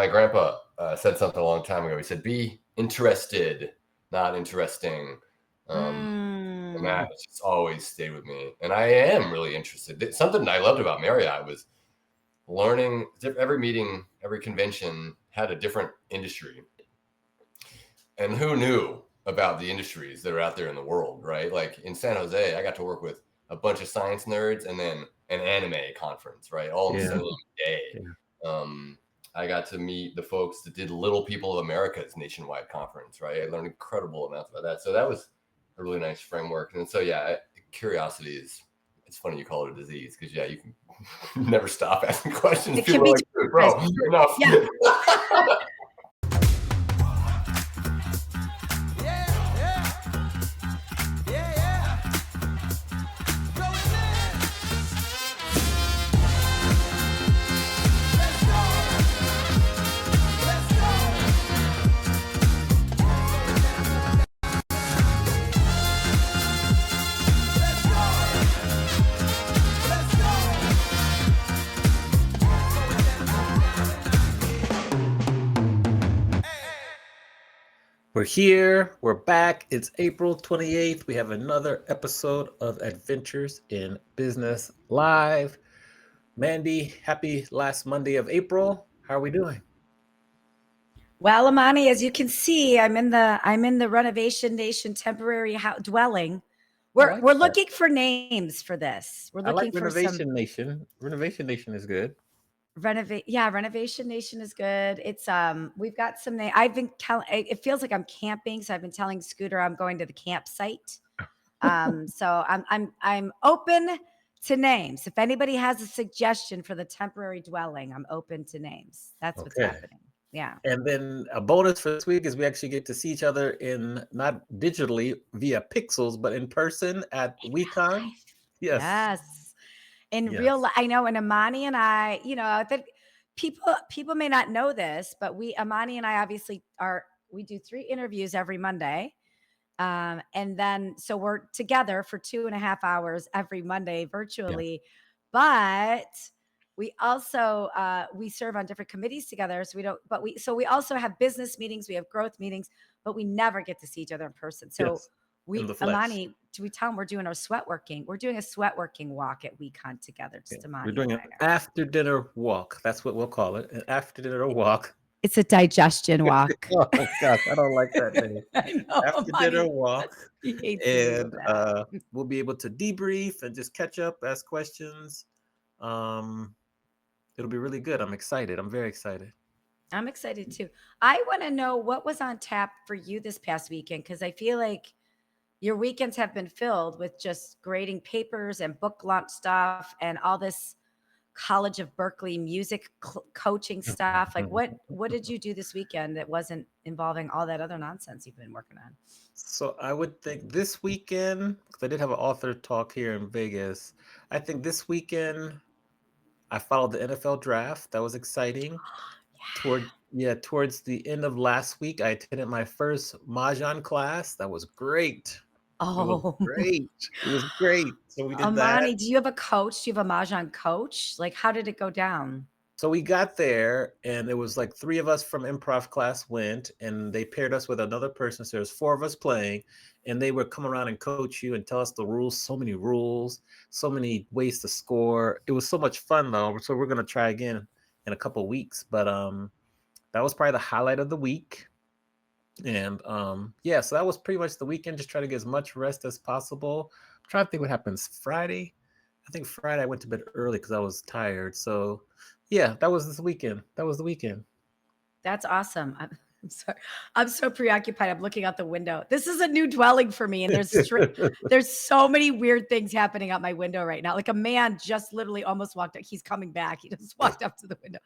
My grandpa said something a long time ago. He said, "Be interested, not interesting." And that has just always stayed with me. And I am really interested. Something I loved about Marriott was learning. Every meeting, every convention had a different industry. And who knew about the industries that are out there in the world, right? Like in San Jose, I got to work with a bunch of science nerds and then an anime conference, right? All in the same day. Yeah. I got to meet the folks that did Little People of America's nationwide conference, right? I learned incredible amounts about that. So that was a really nice framework. And so, yeah, curiosity is, it's funny you call it a disease because, yeah, you can never stop asking questions. It People can are be like, bro, enough. Yeah. We're here. We're back. It's April 28th. We have another episode of Adventures in Business Live. Mandi, happy last Monday of April. How are we doing? Well, Amani, as you can see, I'm in the Renovation Nation temporary dwelling. We're looking for names for this. We're looking for Renovation Nation. Renovation Nation is good. Renovation Nation is good. It's we've got some name. I've been it feels like I'm camping, so I've been telling Scooter I'm going to the campsite. So I'm open to names. If anybody has a suggestion for the temporary dwelling, I'm open to names. That's what's happening. Yeah. And then a bonus for this week is we actually get to see each other in not digitally via pixels, but in person at WeCon. Yes. In real life. I know. And Amani and I, that people may not know this, but Amani and I obviously we do 3 interviews every Monday. And then, so we're together for 2.5 hours every Monday virtually, but we also, we serve on different committees together. So we also have business meetings, we have growth meetings, but we never get to see each other in person. So Amani, do we tell them we're doing our sweat working? We're doing a sweat working walk at WeCon together. Just Amani. We're doing an after dinner walk. That's what we'll call it. An after dinner walk. It's a digestion walk. Oh gosh, I don't like that name. I know, after dinner walk. And we'll be able to debrief and just catch up, ask questions. It'll be really good. I'm excited. I'm very excited. I'm excited too. I want to know what was on tap for you this past weekend, because I feel like your weekends have been filled with just grading papers and book launch stuff and all this College of Berkeley music coaching stuff. Like what did you do this weekend that wasn't involving all that other nonsense you've been working on? So I would think this weekend, because I did have an author talk here in Vegas, I think this weekend I followed the NFL draft. That was exciting. Towards the end of last week, I attended my first Mahjong class. That was great. Oh, it was great. So we did Amani, that. do you have a coach? Do you have a Mahjong coach? Like, how did it go down? So we got there, and it was like 3 of us from improv class went, and they paired us with another person. So there's 4 of us playing, and they would come around and coach you and tell us the rules. So many rules, so many ways to score. It was so much fun, though. So we're gonna try again in a couple of weeks. But that was probably the highlight of the week. And so that was pretty much the weekend. Just try to get as much rest as possible. I'm trying to think what happens Friday. I think Friday I went to bed early because I was tired. So yeah, that was this weekend. That was the weekend. That's awesome. I'm sorry. I'm so preoccupied. I'm looking out the window. This is a new dwelling for me. And there's so many weird things happening out my window right now. Like a man just literally almost walked up. He's coming back. He just walked up to the window.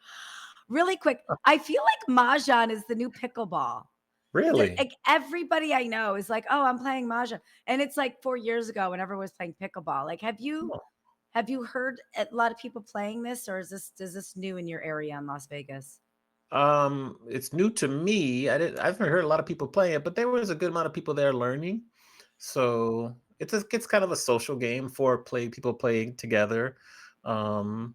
Really quick. I feel like Mahjong is the new pickleball. Really? Like everybody I know is like, oh, I'm playing Mahjong. And it's like 4 years ago when everyone was playing pickleball. Like, have you heard a lot of people playing this, or is this new in your area in Las Vegas? It's new to me. I haven't heard a lot of people playing it, but there was a good amount of people there learning. So it's kind of a social game for people playing together. No,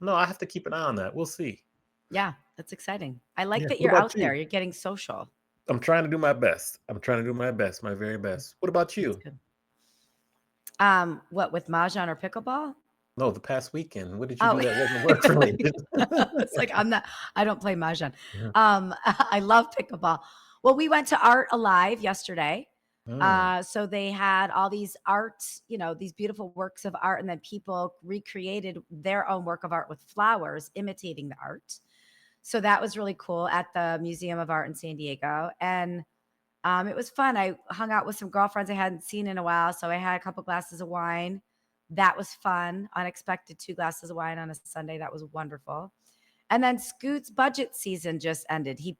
I have to keep an eye on that. We'll see. Yeah, That's exciting. I like Yeah. that What you're about out there. you? You're getting social. I'm trying to do my best. My very best. What about That's you? good. What with mahjong or pickleball? No, the past weekend. What did you Oh, do that wasn't work related? it's like I don't play mahjong. Yeah. I love pickleball. Well, we went to Art Alive yesterday. Mm, So they had all these arts, these beautiful works of art, and then people recreated their own work of art with flowers, imitating the art. So that was really cool at the Museum of Art in San Diego. And it was fun. I hung out with some girlfriends I hadn't seen in a while. So I had a couple glasses of wine. That was fun. Unexpected 2 glasses of wine on a Sunday. That was wonderful. And then Scoot's budget season just ended. He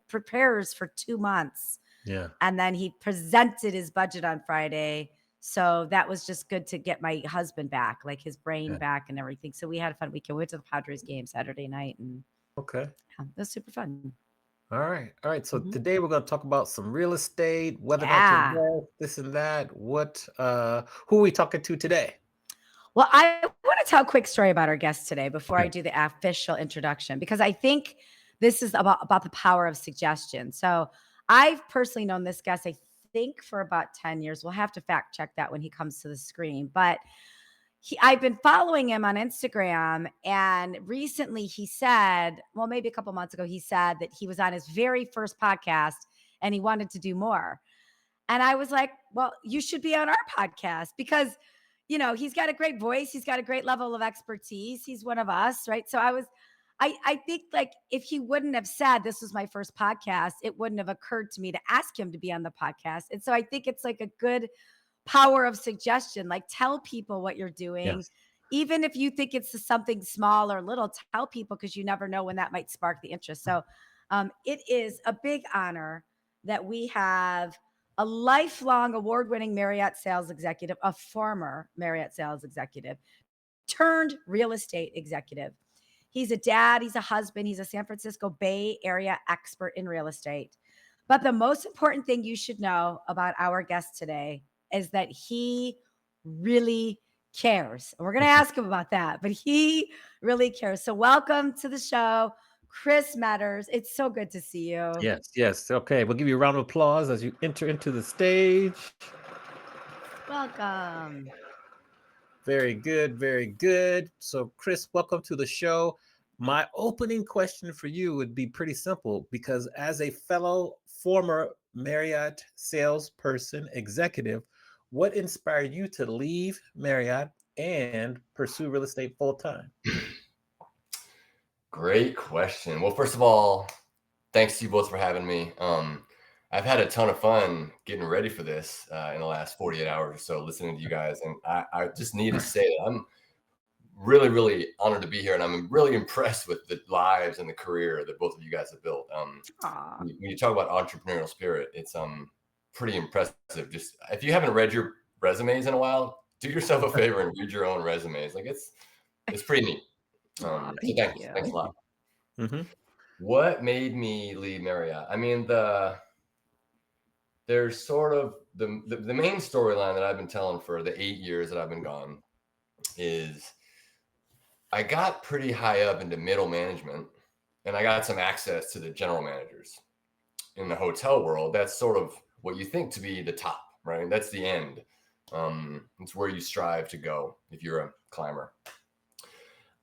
prepares for 2 months, yeah. and then he presented his budget on Friday. So that was just good to get my husband back, like his brain Yeah. back and everything. So we had a fun weekend. We went to the Padres game Saturday night, and Okay. it was super fun. All right. All right. So Mhm. today we're going to talk about some real estate, whether or not to Yeah. invest, this and that. Who are we talking to today? Well, I want to tell a quick story about our guest today before I Okay. do the official introduction, because I think this is about the power of suggestion. So I've personally known this guest, I think, for about 10 years. We'll have to fact check that when he comes to the screen. But I've been following him on Instagram, and recently he said, well, maybe a couple months ago, he said that he was on his very first podcast and he wanted to do more. And I was like, well, you should be on our podcast because, he's got a great voice. He's got a great level of expertise. He's one of us, right? So I think like if he wouldn't have said this was my first podcast, it wouldn't have occurred to me to ask him to be on the podcast. And so I think it's like a good power of suggestion. Like tell people what you're doing. Yes. Even if you think it's something small or little, tell people because you never know when that might spark the interest. So it is a big honor that we have a lifelong award-winning Marriott sales executive, a former Marriott sales executive, turned real estate executive. He's a dad, he's a husband, he's a San Francisco Bay Area expert in real estate. But the most important thing you should know about our guest today is that he really cares. And we're going to ask him about that, but he really cares. So welcome to the show, Chris Meadors. It's so good to see you. Yes. Yes. Okay. We'll give you a round of applause as you enter into the stage. Welcome. Very good. Very good. So, Chris, welcome to the show. My opening question for you would be pretty simple because as a fellow former Marriott salesperson executive, what inspired you to leave Marriott and pursue real estate full time? Great question. Well, first of all, thanks to you both for having me. I've had a ton of fun getting ready for this in the last 48 hours or so, listening to you guys. And I just need to say that I'm really, really honored to be here. And I'm really impressed with the lives and the career that both of you guys have built. When you talk about entrepreneurial spirit, it's pretty impressive. Just if you haven't read your resumes in a while, do yourself a favor and read your own resumes. Like it's pretty neat. So thanks a lot. Mm-hmm. What made me leave Marriott? I mean, there's sort of the main storyline that I've been telling for the 8 years that I've been gone is I got pretty high up into middle management and I got some access to the general managers. In the hotel world, that's sort of what you think to be the top, right? That's the end. It's where you strive to go if you're a climber.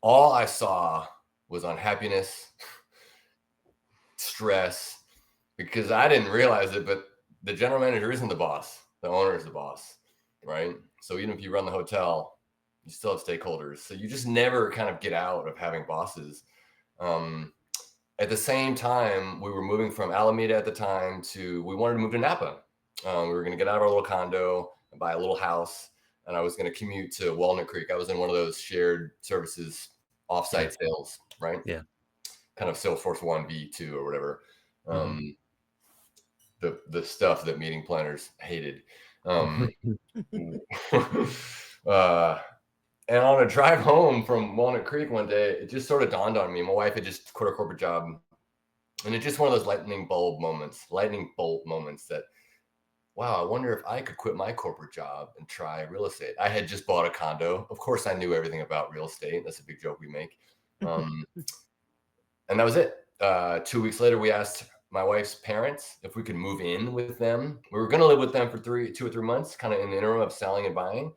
All I saw was unhappiness, stress, because I didn't realize it, but the general manager isn't the boss. The owner is the boss, right? So even if you run the hotel, you still have stakeholders. So you just never kind of get out of having bosses. At the same time, we were moving from Alameda at the time we wanted to move to Napa. We were going to get out of our little condo and buy a little house. And I was going to commute to Walnut Creek. I was in one of those shared services offsite sales, right? Yeah. Kind of Salesforce 1 V2 or whatever. The stuff that meeting planners hated. And on a drive home from Walnut Creek one day, it just sort of dawned on me. My wife had just quit her corporate job. And it's just one of those lightning bolt moments that, wow, I wonder if I could quit my corporate job and try real estate. I had just bought a condo. Of course, I knew everything about real estate. That's a big joke we make. And that was it. 2 weeks later, we asked my wife's parents if we could move in with them. We were going to live with them for 2 or 3 months, kind of in the interim of selling and buying.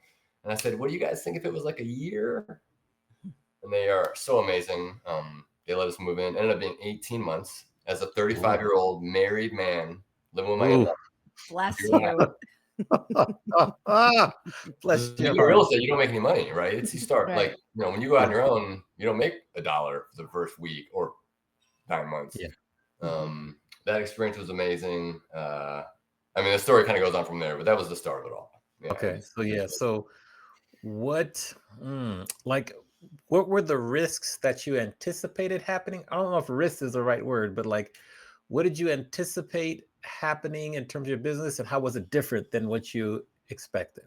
And I said, what do you guys think if it was like a year? And they are so amazing. They let us move in. Ended up being 18 months as a 35-year-old married man living with my in-laws. Bless you. Bless your in heart. real estate, you don't make any money, right? It's you start Right. like, you know, when you go out on your own, you don't make $1 for the first week or 9 months. Yeah. That experience was amazing. I mean, the story kind of goes on from there, but that was the start of it all. Yeah, okay. So what were the risks that you anticipated happening? I don't know if risk is the right word, but like, what did you anticipate happening in terms of your business, and how was it different than what you expected?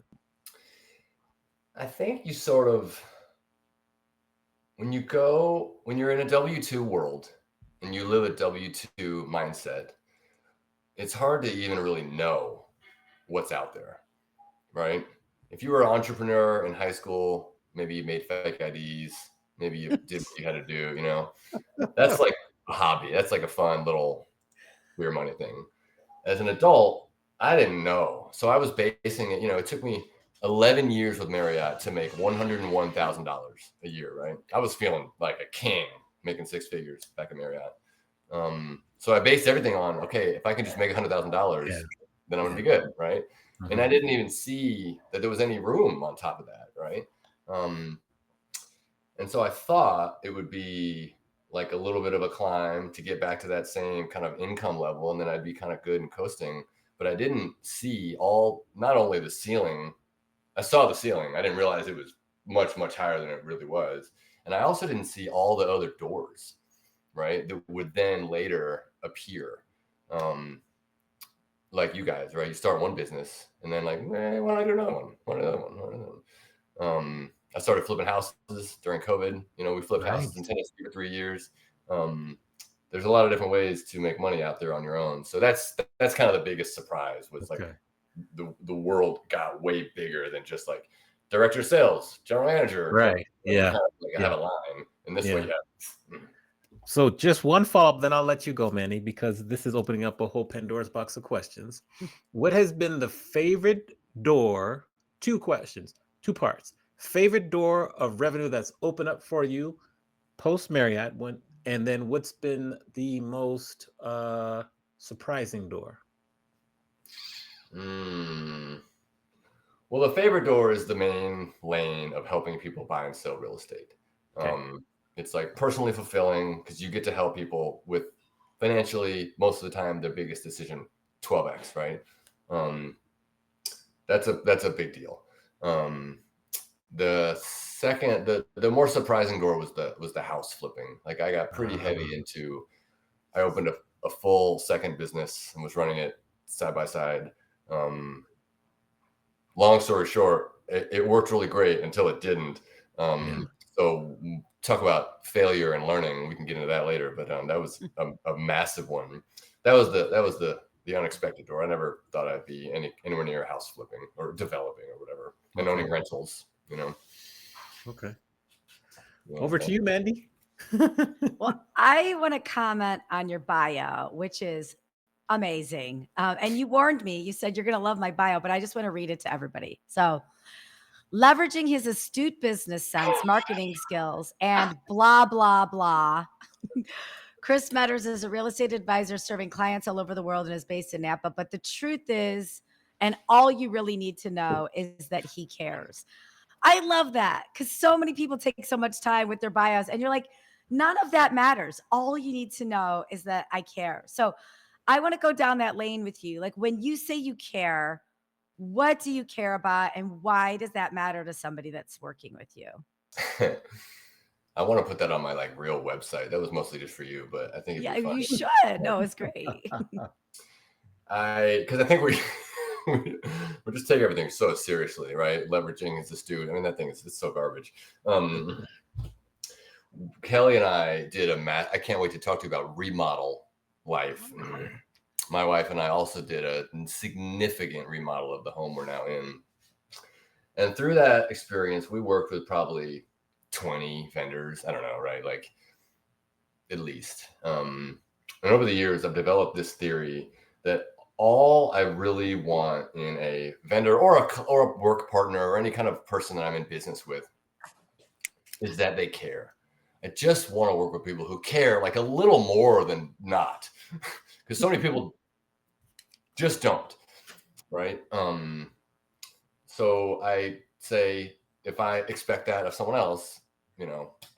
I think you sort of, when you're in a W-2 world and you live a W-2 mindset, it's hard to even really know what's out there, right? If you were an entrepreneur in high school, maybe you made fake IDs, maybe you did what you had to do, you know, that's like a hobby. That's like a fun little weird money thing. As an adult, I didn't know. So I was basing it, you know, it took me 11 years with Marriott to make $101,000 a year, right? I was feeling like a king making 6 figures back at Marriott. So I based everything on, okay, if I can just make $100,000, then I'm going to be good, right? Mm-hmm. And I didn't even see that there was any room on top of that, right? And so I thought it would be like a little bit of a climb to get back to that same kind of income level, and then I'd be kind of good and coasting. But I didn't see not only the ceiling, I saw the ceiling. I didn't realize it was much, much higher than it really was. And I also didn't see all the other doors, right, that would then later appear. Like you guys, right? You start one business and then like, why don't I do another one? Why another one? I started flipping houses during COVID. You know, we flipped houses in Tennessee for 3 years. There's a lot of different ways to make money out there on your own. So that's kind of the biggest surprise was like the world got way bigger than just like director of sales, general manager. Right. Yeah. I have a line, and this way you have. So just one follow-up, then I'll let you go, Manny, because this is opening up a whole Pandora's box of questions. What has been the favorite door? 2 questions, 2 parts. Favorite door of revenue that's opened up for you post Marriott, and then what's been the most surprising door? Well, the favorite door is the main lane of helping people buy and sell real estate. It's like personally fulfilling because you get to help people with financially, most of the time, their biggest decision, 12x, right? That's a big deal. The second, the more surprising door was the house flipping. Like I got pretty heavy into, I opened a full second business and was running it side by side. Long story short, it worked really great until it didn't. So talk about failure and learning. We can get into that later, but that was a massive one. That was the unexpected door. I never thought I'd be anywhere near house flipping or developing or whatever, and owning rentals. You know. Okay. Over to you, Mandi. Well, I want to comment on your bio, which is amazing. And you warned me. You said you're going to love my bio, but I just want to read it to everybody. So, leveraging his astute business sense, marketing skills, and blah, blah, blah. Chris Meadors is a real estate advisor serving clients all over the world and is based in Napa. But the truth is, and all you really need to know is that he cares. I love that because so many people take so much time with their bios and you're like, none of that matters. All you need to know is that I care. So I want to go down that lane with you. Like when you say you care, what do you care about and why does that matter to somebody that's working with you? I want to put that on my like real website. That was mostly just for you, but I think it'd be fun. You should. No, it's great. Because I think we just take everything so seriously, right? Leveraging is astute. I mean, that thing is so garbage. Kelly and I did I can't wait to talk to you about remodel life. My wife and I also did a significant remodel of the home we're now in. And through that experience, we worked with probably 20 vendors. I don't know, right? Like at least. And over the years, I've developed this theory that all I really want in a vendor or a work partner or any kind of person that I'm in business with is that they care. I just want to work with people who care like a little more than not, because so many people just don't, right? So I say, if I expect that of someone else,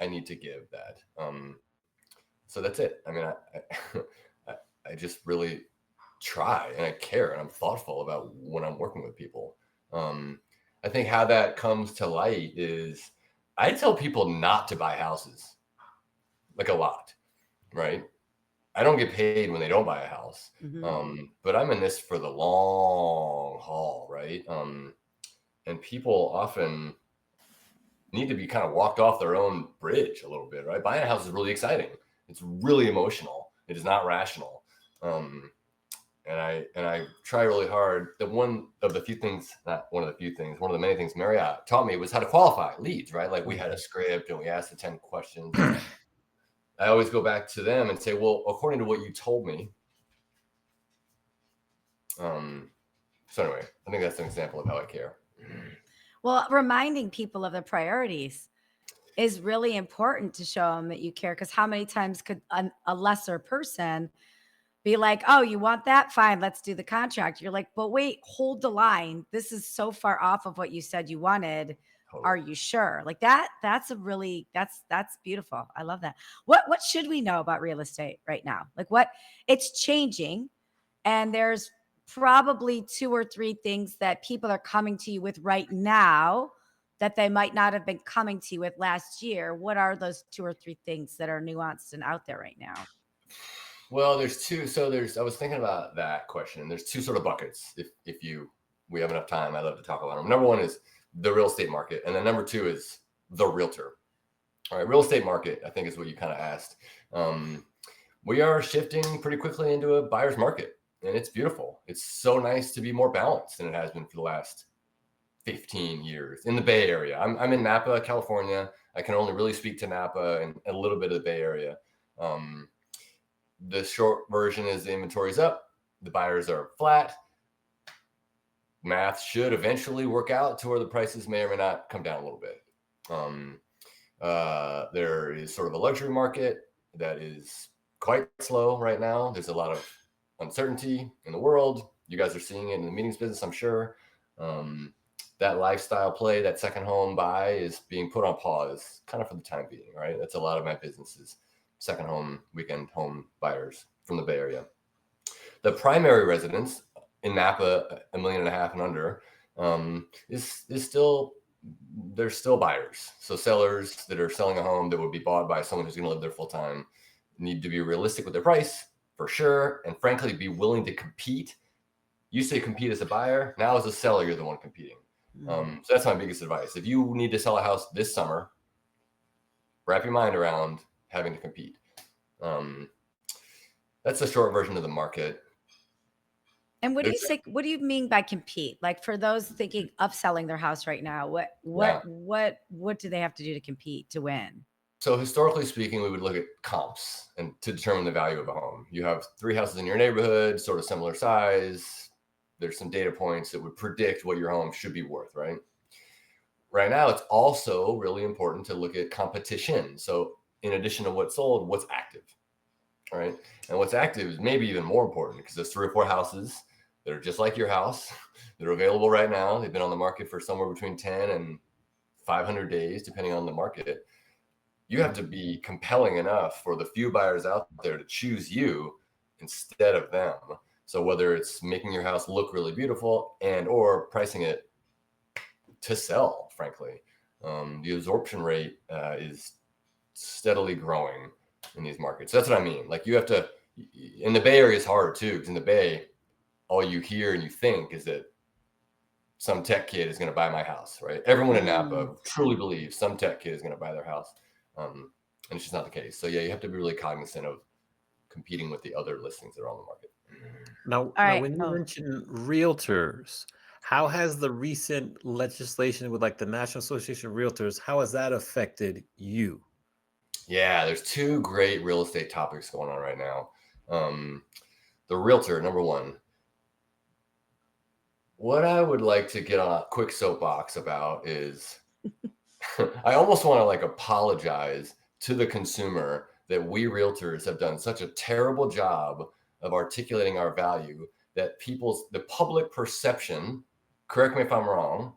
I need to give that. So that's it. I mean, I just really try and I care and I'm thoughtful about when I'm working with people. I think how that comes to light is I tell people not to buy houses, like a lot, right? I don't get paid when they don't buy a house, but I'm in this for the long haul, right? And people often need to be kind of walked off their own bridge a little bit, right? Buying a house is really exciting. It's really emotional. It is not rational. And I try really hard. One of the many things Marriott taught me was how to qualify leads, right? Like we had a script and we asked the 10 questions. I always go back to them and say, well, according to what you told me. So anyway, I think that's an example of how I care. Well, reminding people of the priorities is really important to show them that you care. Because how many times could a lesser person be like, oh, you want that? Fine, let's do the contract. You're like, but wait, hold the line. This is so far off of what you said you wanted. Totally. Are you sure? Like that's beautiful. I love that. What should we know about real estate right now? Like it's changing, and there's probably 2 or 3 things that people are coming to you with right now that they might not have been coming to you with last year. What are those 2 or 3 things that are nuanced and out there right now? Well, there's two. So I was thinking about that question. There's 2 sort of buckets. If we have enough time, I'd love to talk about them. Number 1 is the real estate market. And then number 2 is the realtor. All right. Real estate market, I think, is what you kind of asked. We are shifting pretty quickly into a buyer's market, and it's beautiful. It's so nice to be more balanced than it has been for the last 15 years in the Bay Area. I'm in Napa, California. I can only really speak to Napa and a little bit of the Bay Area. The short version is the inventory's up. The buyers are flat. Math should eventually work out to where the prices may or may not come down a little bit. There is sort of a luxury market that is quite slow right now. There's a lot of uncertainty in the world. You guys are seeing it in the meetings business, I'm sure. That lifestyle play, that second home buy is being put on pause kind of for the time being, right? That's a lot of my businesses. Second home, weekend home buyers from the Bay Area. The primary residence in Napa, $1.5 million and under, is still, there's still buyers. So sellers that are selling a home that would be bought by someone who's going to live there full time need to be realistic with their price for sure, and frankly, be willing to compete. You say compete as a buyer. Now as a seller, you're the one competing. So that's my biggest advice. If you need to sell a house this summer, wrap your mind around having to compete. That's the short version of the market. And what do you mean by compete? Like for those thinking of selling their house right now, what do they have to do to compete to win? So historically speaking, we would look at comps and to determine the value of a home. You have 3 houses in your neighborhood, sort of similar size. There's some data points that would predict what your home should be worth, right? Right now, it's also really important to look at competition. So in addition to what's sold, what's active, right? And what's active is maybe even more important because there's 3 or 4 houses that are just like your house. They're available right now. They've been on the market for somewhere between 10 and 500 days, depending on the market. You have to be compelling enough for the few buyers out there to choose you instead of them. So whether it's making your house look really beautiful and or pricing it to sell, frankly, the absorption rate is steadily growing in these markets. So that's what I mean. Like you have to, in the Bay Area is hard too, because in the Bay, all you hear and you think is that some tech kid is going to buy my house, right? Everyone in Napa truly believes some tech kid is going to buy their house. And it's just not the case. So yeah, you have to be really cognizant of competing with the other listings that are on the market. Now when you mention realtors, how has the recent legislation with like the National Association of Realtors, how has that affected you? Yeah, there's two great real estate topics going on right now. The realtor, number one. What I would like to get on a quick soapbox about is I almost want to like apologize to the consumer that we realtors have done such a terrible job of articulating our value that the public perception, correct me if I'm wrong,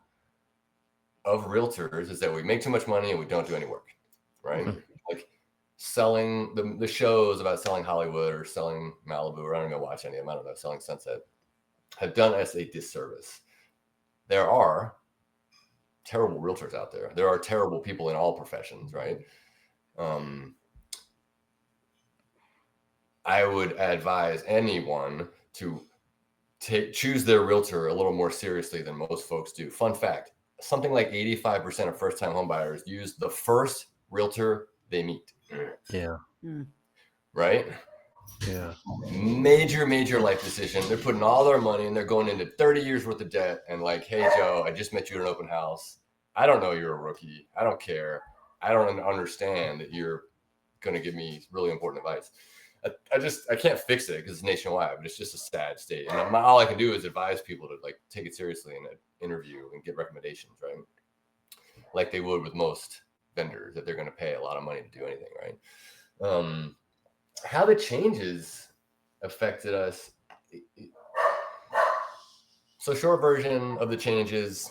of realtors is that we make too much money and we don't do any work, right? Like selling the shows about selling Hollywood or selling Malibu, or I don't know, watch any of them, I don't know, selling Sunset, have done us a disservice. There are terrible realtors out there. There are terrible people in all professions, right? I would advise anyone to choose their realtor a little more seriously than most folks do. Fun fact, something like 85% of first-time homebuyers use the first realtor they meet. Yeah. Right? Yeah. Major life decision. They're putting all their money and they're going into 30 years worth of debt and like, hey, Joe, I just met you at an open house. I don't know you're a rookie. I don't care. I don't understand that you're going to give me really important advice. I can't fix it because it's nationwide, but it's just a sad state. And all I can do is advise people to like take it seriously in an interview and get recommendations, right? Like they would with most vendors that they're going to pay a lot of money to do anything, right? How the changes affected us. So short version of the changes,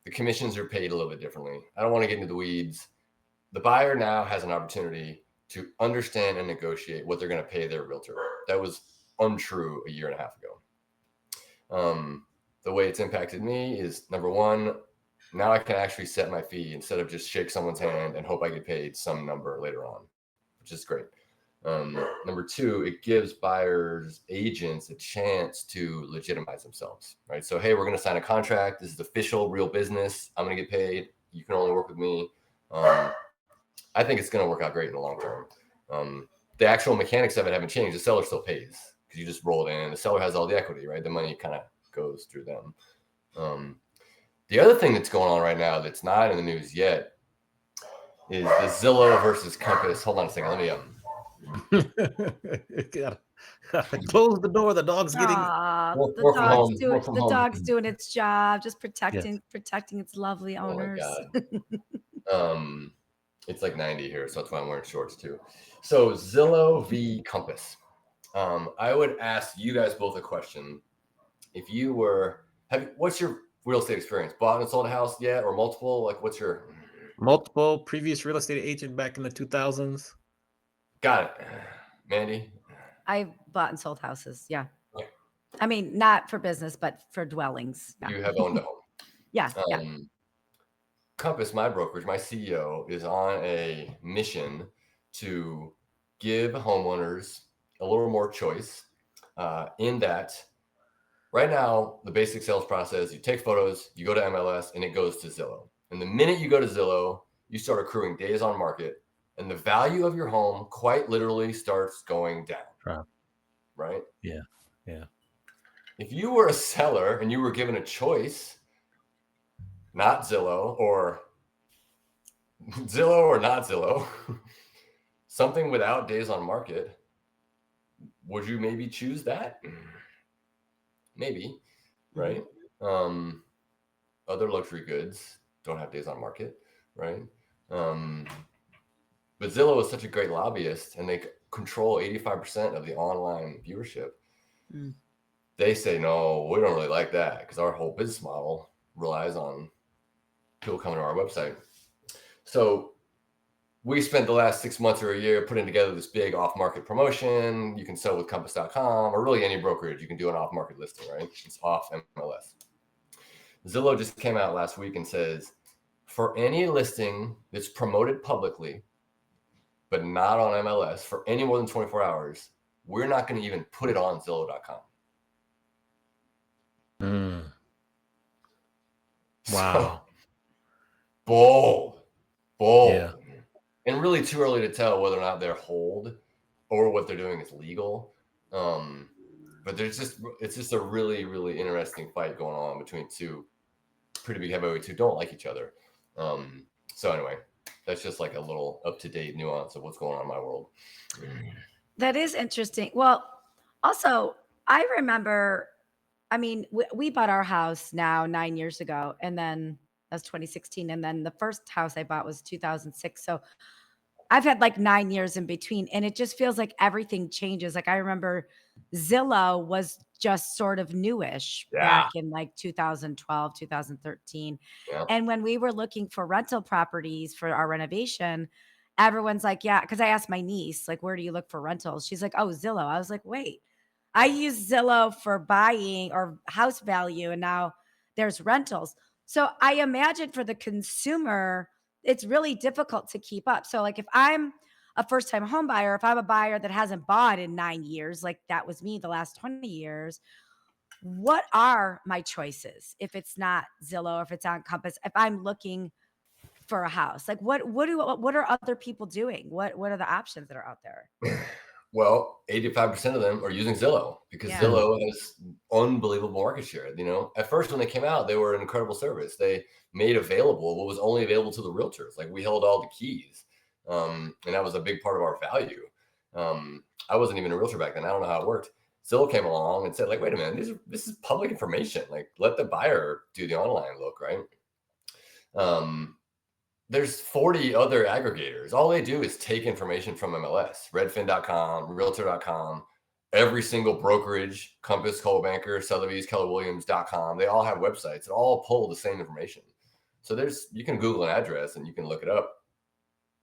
the commissions are paid a little bit differently. I don't want to get into the weeds. The buyer now has an opportunity to understand and negotiate what they're going to pay their realtor. That was untrue a year and a half ago. The way it's impacted me is, number one, now I can actually set my fee instead of just shake someone's hand and hope I get paid some number later on, which is great. Number two, it gives buyers agents a chance to legitimize themselves, right? So, hey, we're going to sign a contract. This is official, real business. I'm going to get paid. You can only work with me. I think it's going to work out great in the long term. The actual mechanics of it haven't changed. The seller still pays because you just roll it in. The seller has all the equity, right? The money kind of goes through them. The other thing that's going on right now that's not in the news yet is the Zillow versus Compass. Hold on a second. Let me gotta close the door. The dog's getting the dog's doing its job, just protecting its lovely owners. Oh my God. It's like 90 here, so that's why I'm wearing shorts too. So Zillow v Compass. I would ask you guys both a question. If you were, what's your real estate experience? Bought and sold a house yet, or multiple? Like, what's your multiple previous real estate agent back in the 2000s? Got it. Mandi? I've bought and sold houses. Yeah. Okay. I mean, not for business, but for dwellings. Yeah. You have owned a home. Yeah. Compass, my brokerage, my CEO, is on a mission to give homeowners a little more choice in that right now, the basic sales process, you take photos, you go to MLS, and it goes to Zillow. And the minute you go to Zillow, you start accruing days on market, and the value of your home quite literally starts going down. Right? Yeah. If you were a seller and you were given a choice, not Zillow or not Zillow, something without days on market, would you maybe choose that? Maybe, right? Other luxury goods don't have days on market, right? But Zillow is such a great lobbyist, and they control 85% of the online viewership. They say, no, we don't really like that because our whole business model relies on people coming to our website. So we spent the last 6 months or a year putting together this big off-market promotion. You can sell with compass.com, or really any brokerage. You can do an off-market listing, right? It's off MLS. Zillow just came out last week and says, for any listing that's promoted publicly, but not on MLS for any more than 24 hours, we're not going to even put it on Zillow.com. Wow. So, bold. Yeah. And really too early to tell whether or not they're hold or what they're doing is legal. But it's just a really, really interesting fight going on between two pretty big heavyweights who don't like each other. So anyway, That's just like a little up-to-date nuance of what's going on in my world. That is interesting. Well, also, I remember, I mean, we bought our house now 9 years ago, and then that's 2016. And then the first house I bought was 2006. So I've had like 9 years in between, and it just feels like everything changes. Like I remember Zillow was just sort of newish Yeah. back in like 2012, 2013. Yeah. And when we were looking for rental properties for our renovation, everyone's like, yeah, because I asked my niece, like, where do you look for rentals? She's like, oh, Zillow. I was like, wait, I use Zillow for buying or house value, and now there's rentals. So I imagine for the consumer, it's really difficult to keep up. So like if I'm a first time home buyer, if I'm a buyer that hasn't bought in 9 years, like that was me the last 20 years, what are my choices if it's not Zillow, if it's on Compass, if I'm looking for a house? Like what are other people doing? What are the options that are out there? Well, 85% of them are using Zillow because Yeah. Zillow has unbelievable market share. At first when they came out, they were an incredible service. They made available what was only available to the realtors. Like we held all the keys, and that was a big part of our value. I wasn't even a realtor back then. I don't know how it worked. Zillow came along and said, like, wait a minute, this is public information. Like, let the buyer do the online look, right? There's 40 other aggregators. All they do is take information from MLS, redfin.com, realtor.com, every single brokerage, Compass, Coldbanker, Sotheby's, Keller Williams.com. They all have websites that all pull the same information. So you can Google an address and you can look it up,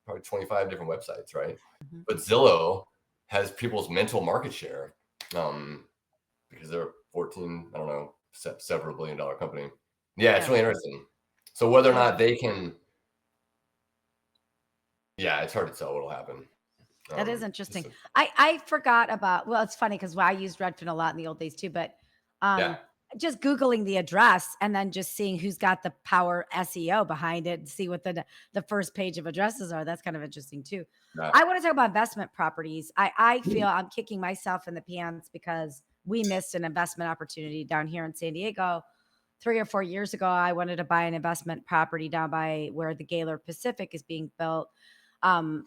probably 25 different websites, right? Mhm. But Zillow has people's mental market share because they're 14, I don't know, several $1 billion company. Yeah, it's really interesting. So whether or not they can, yeah, it's hard to tell what'll happen. That is interesting. I forgot about, well, it's funny because I used Redfin a lot in the old days too, but Yeah. just Googling the address and then just seeing who's got the power SEO behind it and see what the first page of addresses are. That's kind of interesting too. Yeah. I want to talk about investment properties. I feel I'm kicking myself in the pants because we missed an investment opportunity down here in San Diego. 3 or 4 years ago, I wanted to buy an investment property down by where the Gaylord Pacific is being built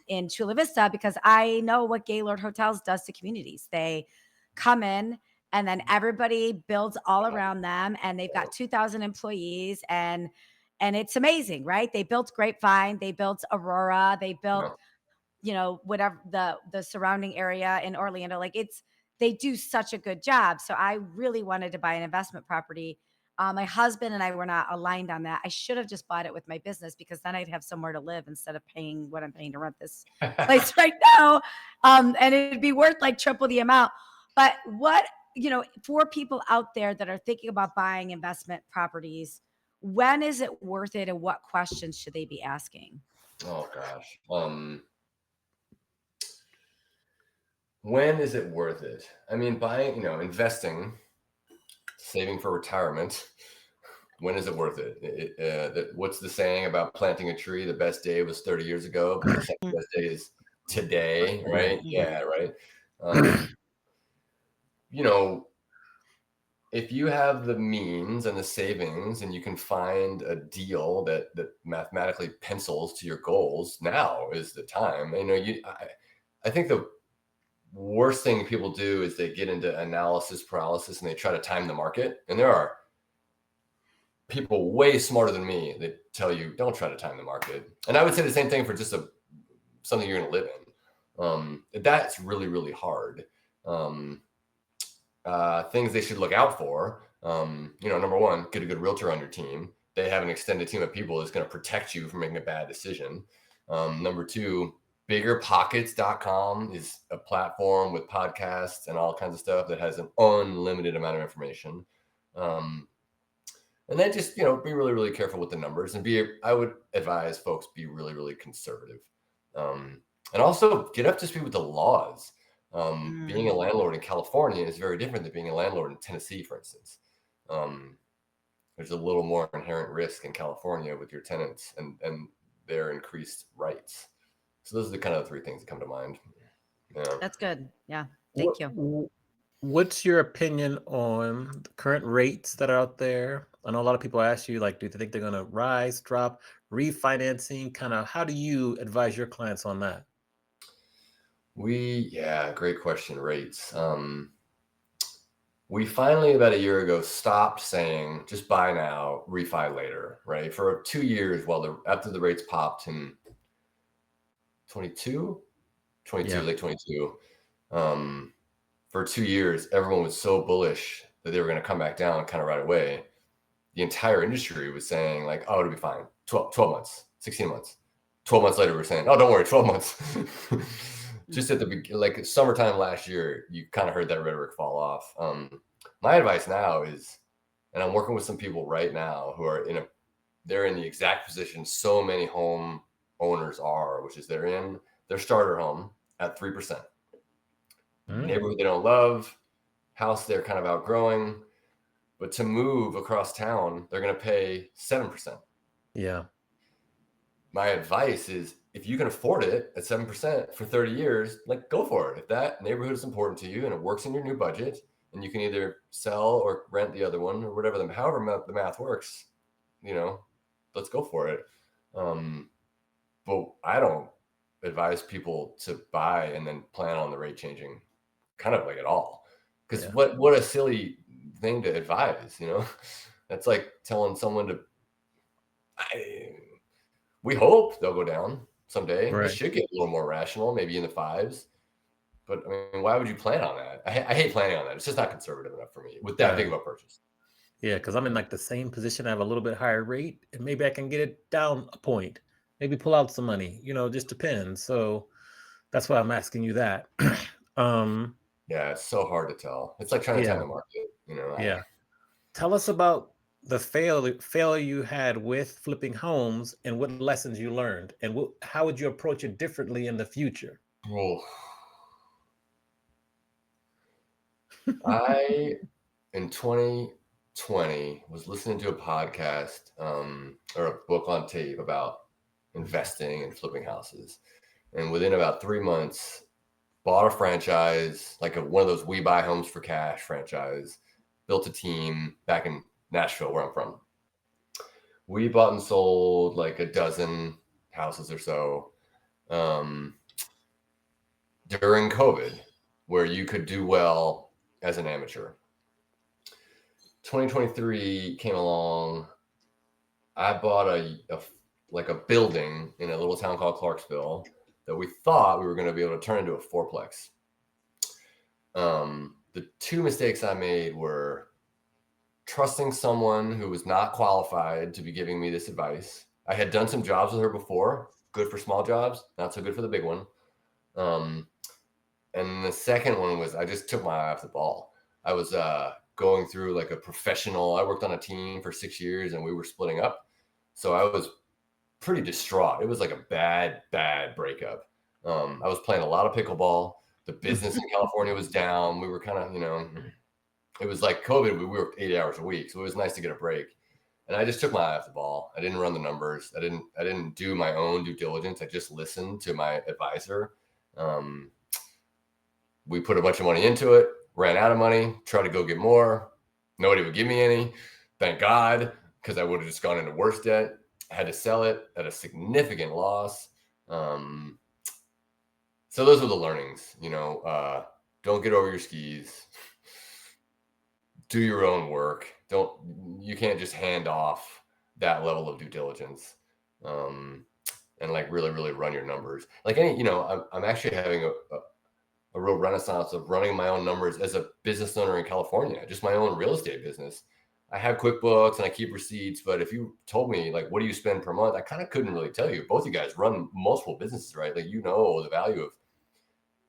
in Chula Vista, because I know what Gaylord Hotels does to communities. They come in and then everybody builds all around them, and they've got 2,000 employees, and it's amazing, right? They built Grapevine, they built Aurora, they built, whatever the surrounding area in Orlando. Like they do such a good job. So I really wanted to buy an investment property. My husband and I were not aligned on that. I should have just bought it with my business because then I'd have somewhere to live instead of paying what I'm paying to rent this place right now. And it'd be worth like triple the amount. But for people out there that are thinking about buying investment properties, when is it worth it and what questions should they be asking? Oh gosh. When is it worth it? I mean, buying, investing, saving for retirement. When is it worth it? What's the saying about planting a tree? The best day was 30 years ago, but the second best day is today, right? Yeah, right. If you have the means and the savings and you can find a deal that mathematically pencils to your goals, now is the time. I think the worst thing people do is they get into analysis paralysis and they try to time the market. And there are people way smarter than me that tell you don't try to time the market. And I would say the same thing for just something you're going to live in. That's really, really hard. Things they should look out for. Number one, get a good realtor on your team. They have an extended team of people that's going to protect you from making a bad decision. Number two, biggerpockets.com is a platform with podcasts and all kinds of stuff that has an unlimited amount of information. And then just, be really, really careful with the numbers and I would advise folks be really, really conservative. And also get up to speed with the laws. Being a landlord in California is very different than being a landlord in Tennessee, for instance. There's a little more inherent risk in California with your tenants and their increased rights. So those are the kind of 3 things that come to mind. Yeah. That's good. Yeah. Thank you. What's your opinion on the current rates that are out there? I know a lot of people ask you, like, do you think they're going to rise, drop? refinancing, kind of how do you advise your clients on that? Great question. Rates. We finally, about a year ago, stopped saying just buy now, refi later, right? For 2 years, after the rates popped in 22, late 22, for 2 years, everyone was so bullish that they were going to come back down kind of right away. The entire industry was saying like, oh, it'll be fine. 12 months, 16 months. 12 months later, we're saying, oh, don't worry, 12 months. Just at the beginning, like summertime last year, you kind of heard that rhetoric fall off. My advice now is, and I'm working with some people right now who are they're in the exact position so many home owners are, which is they're in their starter home at 3%. Neighborhood they don't love, house they're kind of outgrowing, but to move across town, they're going to pay 7%. Yeah. My advice is, if you can afford it at 7% for 30 years, like go for it. If that neighborhood is important to you and it works in your new budget, and you can either sell or rent the other one or whatever, however the math works, let's go for it. But I don't advise people to buy and then plan on the rate changing kind of like at all. Because what a silly thing to advise, That's like telling someone we hope they'll go down someday. Right. It should get a little more rational, maybe in the 5s. But I mean, why would you plan on that? I hate planning on that. It's just not conservative enough for me with that big of a purchase. Yeah, because I'm in like the same position. I have a little bit higher rate, and maybe I can get it down a point. Maybe pull out some money. Just depends. So that's why I'm asking you that. It's so hard to tell. It's like trying to time the market. Tell us about the failure you had with flipping homes and what lessons you learned, and how would you approach it differently in the future? I, in 2020, was listening to a podcast or a book on tape about investing and flipping houses. And within about 3 months, bought a franchise, like one of those We Buy Homes for Cash franchise, built a team back in Nashville, where I'm from. We bought and sold like a dozen houses or so during COVID, where you could do well as an amateur. 2023 came along. I bought a building in a little town called Clarksville that we thought we were going to be able to turn into a 4-plex. The 2 mistakes I made were trusting someone who was not qualified to be giving me this advice. I had done some jobs with her before, good for small jobs, not so good for the big one. And the second one was I just took my eye off the ball. I was going through like a professional. I worked on a team for 6 years and we were splitting up. So I was pretty distraught. It was like a bad breakup. I was playing a lot of pickleball. The business in California was down. We were kind of, it was like COVID. We worked 80 hours a week. So it was nice to get a break. And I just took my eye off the ball. I didn't run the numbers. I didn't do my own due diligence. I just listened to my advisor. We put a bunch of money into it, ran out of money, tried to go get more. Nobody would give me any. Thank God, because I would have just gone into worse debt. I had to sell it at a significant loss. So those were the learnings, don't get over your skis. Do your own work. You can't just hand off that level of due diligence. And like really, really run your numbers. Like I'm actually having a real renaissance of running my own numbers as a business owner in California, just my own real estate business. I have QuickBooks and I keep receipts, but if you told me like, what do you spend per month? I kind of couldn't really tell you. Both of you guys run multiple businesses, right? Like, the value of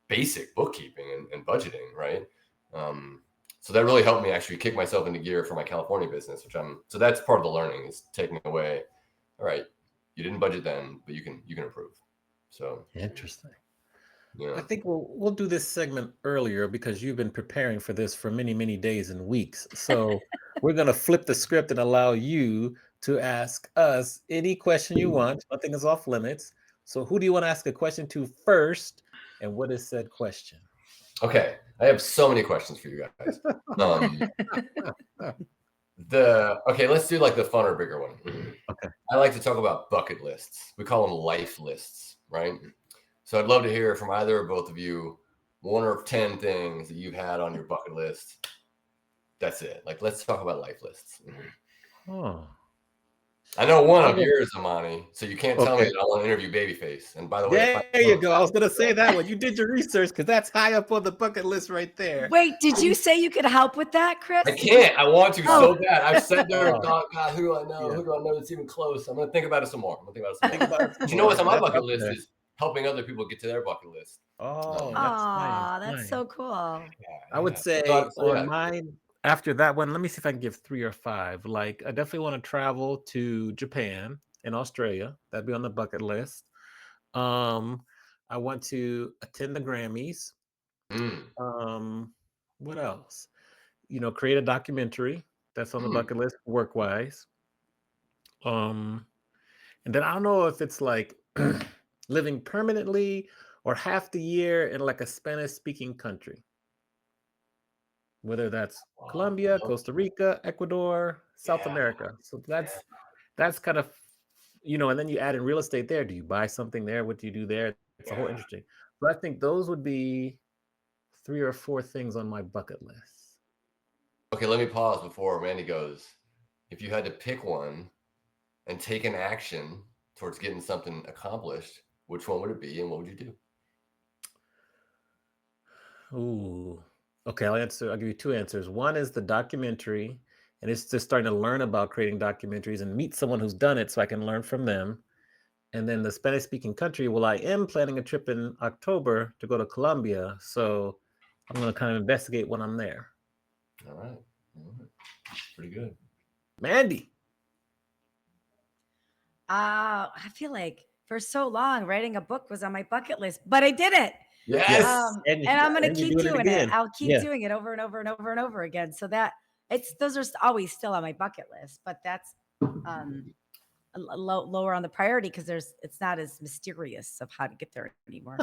basic bookkeeping and budgeting, right? So that really helped me actually kick myself into gear for my California business, so that's part of the learning, is taking away, all right, you didn't budget then, but you can improve. So interesting. Yeah. I think we'll do this segment earlier because you've been preparing for this for many, many days and weeks. So we're going to flip the script and allow you to ask us any question you want. Nothing is off limits. So who do you want to ask a question to first? And what is said question? Okay. I have so many questions for you guys. Okay, let's do like the funner, bigger one. Okay. I like to talk about bucket lists. We call them life lists, right? So I'd love to hear from either or both of you 1 or 10 things that you've had on your bucket list. That's it. Like, let's talk about life lists. Oh. I know one of yours, Amani, so you can't tell me Okay. that I want to interview Babyface. And by the way, There you go. I was gonna say that one. You did your research because that's high up on the bucket list right there. Wait, did you say you could help with that, Chris? I can't. I want to Oh. so bad. I've sat there and Oh. thought, God, who do I know? Yeah. Who do I know that's even close? I'm gonna think about it some more. Think about it some You know what's on more. my That's bucket up list there. is helping other people get to their bucket list. Oh, that's Aw, nice. that's so cool. I would say So, on mine, after that one, let me see if I can give 3 or 5. Like, I definitely want to travel to Japan and Australia. That'd be on the bucket list. I want to attend the Grammys. What else? Create a documentary. That's on the bucket list, work-wise. And then I don't know if it's like living permanently or half the year in like a Spanish-speaking country. Whether that's Colombia, Costa Rica, Ecuador, South America. So that's kind of, and then you add in real estate there. Do you buy something there? What do you do there? It's a whole interesting. But I think those would be 3 or 4 things on my bucket list. Okay, let me pause before Randy goes. If you had to pick one and take an action towards getting something accomplished, which one would it be and what would you do? Ooh. Okay, I'll give you 2 answers. One is the documentary, and it's just starting to learn about creating documentaries and meet someone who's done it so I can learn from them. And then the Spanish-speaking country, well, I am planning a trip in October to go to Colombia, so I'm going to kind of investigate when I'm there. All right. Pretty good. Mandi. I feel like for so long writing a book was on my bucket list, but I did it. Yes. And I'm going to keep doing it. I'll keep Yeah. doing it over and over and over and over again. So those are always still on my bucket list, but that's lower on the priority because it's not as mysterious of how to get there anymore.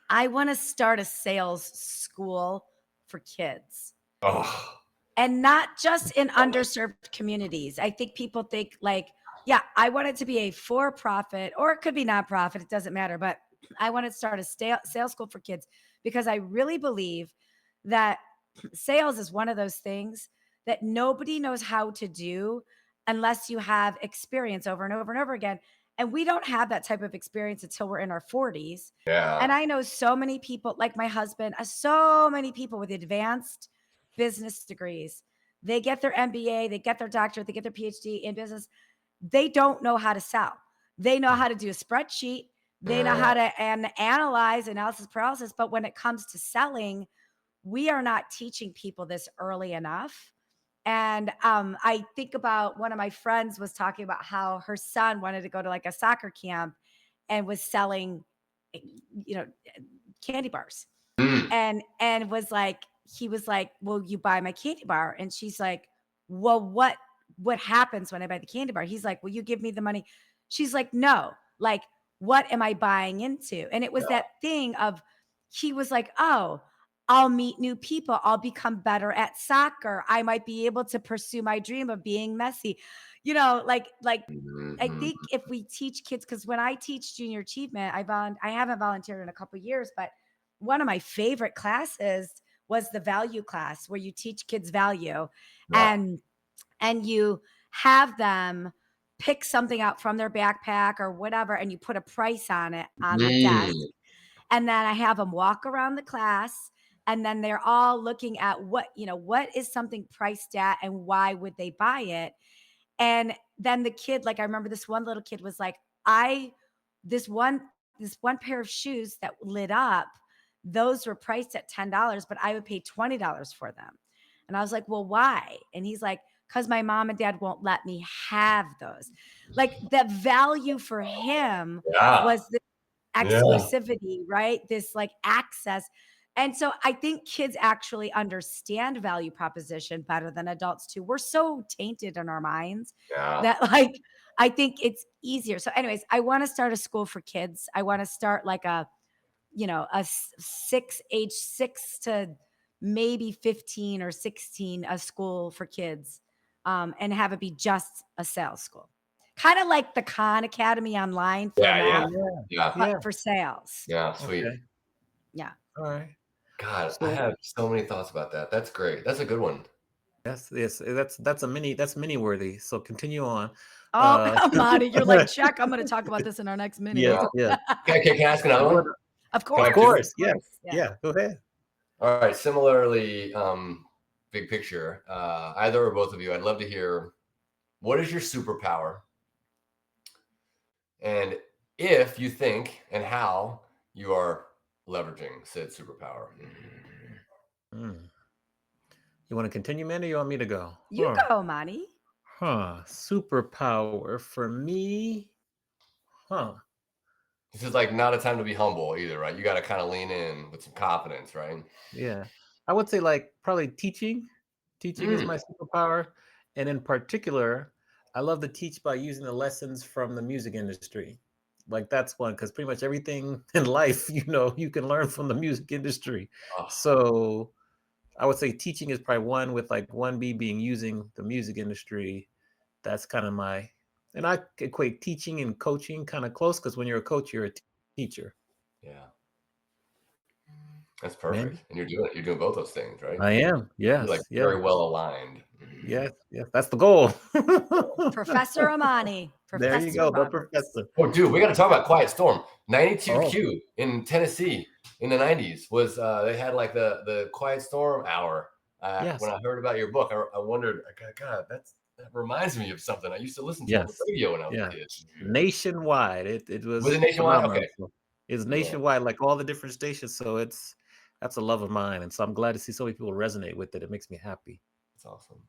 I want to start a sales school for kids. Oh. And not just in underserved communities. I think people think like, yeah, I want it to be a for-profit, or it could be nonprofit. It doesn't matter. But I want to start a sales school for kids because I really believe that sales is one of those things that nobody knows how to do unless you have experience over and over and over again. And we don't have that type of experience until we're in our 40s. Yeah. And I know so many people, like my husband, so many people with advanced business degrees. They get their MBA, they get their doctorate, they get their PhD in business. They don't know how to sell. They know how to do a spreadsheet. They know how to analyze, analysis paralysis. But when it comes to selling, we are not teaching people this early enough. And I think about one of my friends was talking about how her son wanted to go to like a soccer camp and was selling, candy bars. And was like, he was like, "Will you buy my candy bar?" And she's like, "Well, what happens when I buy the candy bar?" He's like, "Will you give me the money?" She's like, "No, like, what am I buying into?" And it was that thing of, he was like, "Oh, I'll meet new people. I'll become better at soccer. I might be able to pursue my dream of being Messi." I think if we teach kids, because when I teach junior achievement, I haven't volunteered in a couple of years, but one of my favorite classes was the value class where you teach kids value and you have them pick something out from their backpack or whatever, and you put a price on it on the desk. And then I have them walk around the class, and then they're all looking at what is something priced at and why would they buy it. And then the kid, like I remember this one little kid was like, this one pair of shoes that lit up, those were priced at $10, but I would pay $20 for them. And I was like, "Well, why?" And he's like, "Because my mom and dad won't let me have those." Like, the value for him was the exclusivity, right? This like access. And so I think kids actually understand value proposition better than adults too. We're so tainted in our minds that like, I think it's easier. So anyways, I want to start a school for kids. I want to start like age 6 to maybe 15 or 16 a school for kids, and have it be just a sales school. Kind of like the Khan Academy online Yeah, format, yeah, but Yeah. for sales. yeah. Sweet. Okay. Yeah. All right. God, I So have so many thoughts about that. That's great. That's a good one. that's mini worthy. So continue on. Oh, Uh Amani, you're like, check. I'm going to talk about this in our next mini. yes, Yeah. yes. Can I ask another What- one? Of Can I Of course. have two? course, yes. Yeah. Yeah, go ahead. All right. Similarly, big picture. Either or both of you, I'd love to hear, what is your superpower? And if you think and how you are leveraging said superpower. Hmm. You want to continue, Mandy? You want me to go? You go, Amani. Superpower for me. Huh. This is like not a time to be humble either, right? You got to kind of lean in with some confidence, right? Yeah. I would say like probably teaching. Teaching is Mm. my superpower. And in particular, I love to teach by using the lessons from the music industry. Like that's one, because pretty much everything in life, you can learn from the music industry. Oh, So I would say teaching is probably one, with like 1B being using the music industry. That's kind of and I equate teaching and coaching kind of close, because when you're a coach, you're a teacher. yeah. That's Man, perfect. And you're doing both those things, right? I am. You're like Yes. Yeah. very well aligned. Yes. Yes. That's the goal. Professor Amani. There you Professor go, the Roberts. professor. Oh, dude, we got to talk about Quiet Storm. 92Q Oh, in Tennessee in the 90s was they had like the Quiet Storm hour. yes. When I heard about your book, I wondered, God, that reminds me of something I used to listen to on the Yes. radio when I was Yeah. a kid. Nationwide. It Was was it nationwide? phenomenal. Okay. So it's Yeah, nationwide, like all the different stations. So that's a love of mine. And so I'm glad to see so many people resonate with it. It makes me happy. that's awesome.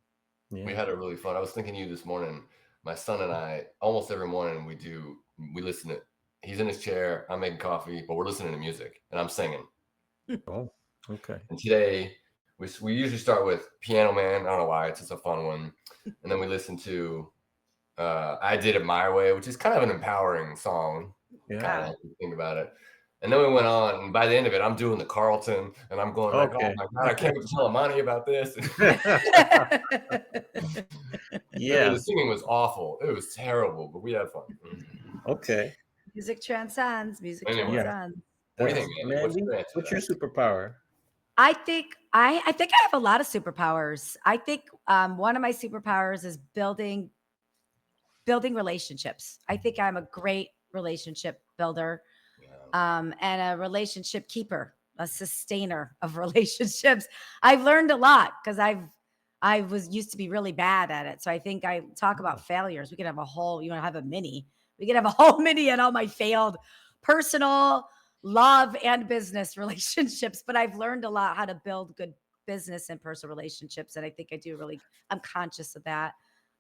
Yeah. We had a really fun. I was thinking of you this morning. My son and I, almost every morning, we listen to. He's in his chair. I'm making coffee, but we're listening to music, and I'm singing. Oh, okay. And today, we usually start with Piano Man. I don't know why. It's just a fun one. And then we listen to I Did It My Way, which is kind of an empowering song. Yeah. Kind of, if you think about it. And then we went on, and by the end of it, I'm doing the Carlton, and I'm going like, Okay. "Oh my God, I can't wait to tell Amani about this." Yeah. The singing was awful. It was terrible, but we had fun. Okay. Music transcends. Music Anyway, transcends. what do you That's think, Mandy? What's Mandy. your answer to What's your that? superpower? I think I have a lot of superpowers. I think one of my superpowers is building relationships. I think I'm a great relationship builder, Yeah. and a relationship keeper, a sustainer of relationships. I've learned a lot because I was used to be really bad at it. So I think I talk about failures. We could have a whole, you want to have a mini. We could have a whole mini on all my failed personal, love, and business relationships. But I've learned a lot how to build good business and personal relationships. And I think I'm conscious of that.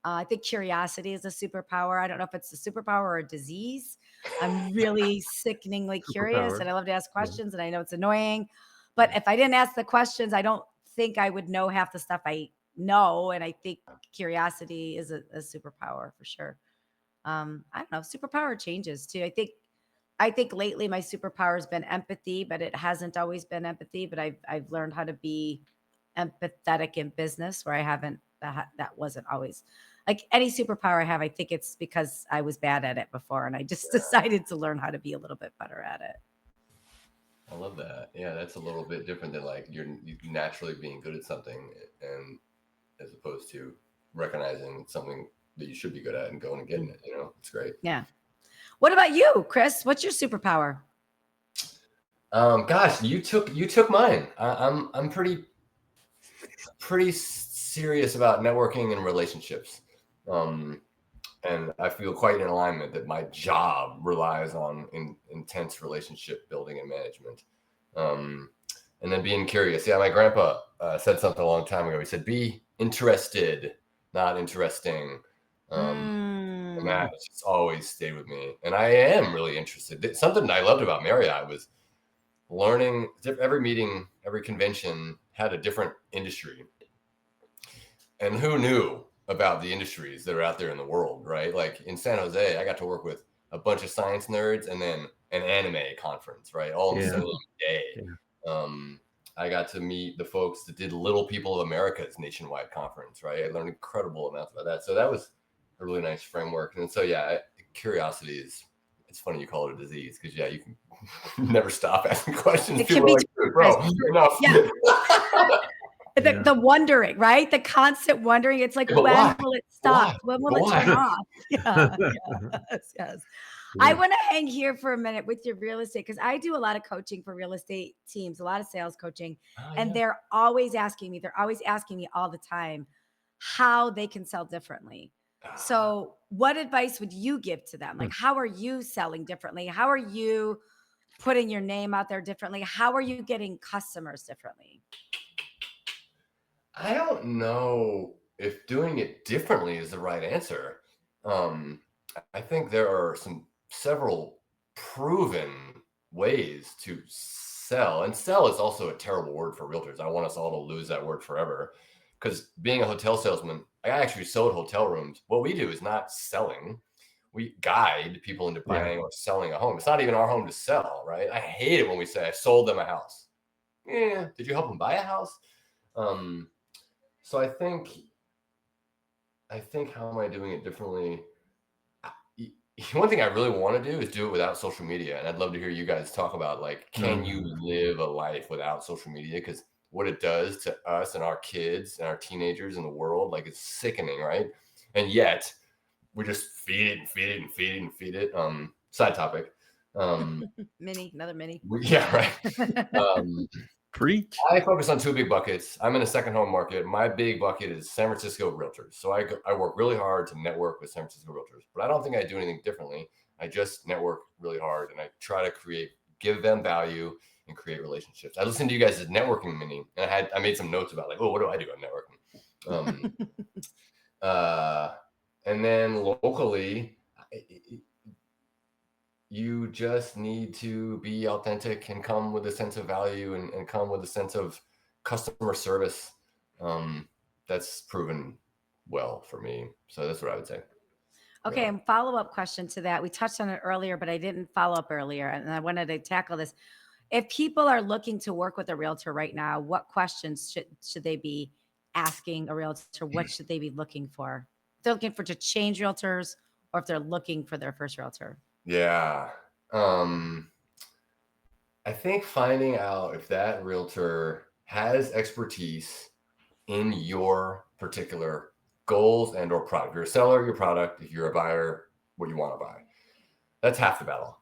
I think curiosity is a superpower. I don't know if it's a superpower or a disease. I'm really sickeningly curious, Superpower. and I love to ask Yeah. questions, and I know it's annoying. But if I didn't ask the questions, I don't think I would know half the stuff I know. And I think curiosity is a superpower for sure. I don't know. Superpower changes too. I think lately my superpower has been empathy, but it hasn't always been empathy. But I've learned how to be empathetic in business where I haven't. That wasn't always like any superpower I have. I think it's because I was bad at it before, and I just decided to learn how to be a little bit better at it. I love that. Yeah, that's a little bit different than like you're naturally being good at something, and as opposed to recognizing something that you should be good at and going and getting it. It's great. Yeah. What about you, Chris? What's your superpower? Gosh, you took mine. I'm pretty serious about networking and relationships. And I feel quite in alignment that my job relies on intense relationship building and management. And then being curious. Yeah, my grandpa said something a long time ago. He said, "Be interested, not interesting." And that just always stayed with me. And I am really interested. Something I loved about Marriott was learning. Every meeting, every convention had a different industry. And who knew about the industries that are out there in the world, right? Like in San Jose, I got to work with a bunch of science nerds and then an anime conference, right? All in the Yeah. same day. Yeah. I got to meet the folks that did Little People of America's nationwide conference, right? I learned incredible amounts about that. So that was a really nice framework. And so, yeah, curiosity is, it's funny you call it a disease because, yeah, you can never stop asking questions. It can be like, bro, enough. Yeah. The wondering, right? The constant wondering. It's like, when why? will it stop? Why? When will it turn off? Yeah. Yes. I want to hang here for a minute with your real estate because I do a lot of coaching for real estate teams, a lot of sales coaching, and they're always asking me all the time how they can sell differently. So what advice would you give to them? Like, how are you selling differently? How are you putting your name out there differently? How are you getting customers differently? I don't know if doing it differently is the right answer. I think there are several proven ways to sell, and sell is also a terrible word for realtors. I want us all to lose that word forever, because being a hotel salesman, I actually sold hotel rooms. What we do is not selling. We guide people into buying or selling a home. It's not even our home to sell, right? I hate it when we say I sold them a house. Yeah, did you help them buy a house? So I think how am I doing it differently? One thing I really want to do is do it without social media. And I'd love to hear you guys talk about, like, can you live a life without social media? Because what it does to us and our kids and our teenagers in the world, like, it's sickening, right? And yet we just feed it and feed it and feed it and feed it. Side topic. Another mini. Yeah, right. Preach. I focus on two big buckets. I'm in a second home market. My big bucket is San Francisco realtors. So I work really hard to network with San Francisco realtors, but I don't think I do anything differently. I just network really hard and I try to give them value and create relationships. I listened to you guys' networking mini, and I made some notes about, like, oh, what do I do on networking? And then locally, you just need to be authentic and come with a sense of value and come with a sense of customer service. That's proven well for me. So that's what I would say. Okay. And follow-up question to that. We touched on it earlier, but I didn't follow up earlier. And I wanted to tackle this. If people are looking to work with a realtor right now, what questions should they be asking a realtor? What should they be looking for? If they're looking to change realtors, or if they're looking for their first realtor? Yeah. I think finding out if that realtor has expertise in your particular goals and or product. If you're a seller, your product. If you're a buyer, what you want to buy. That's half the battle.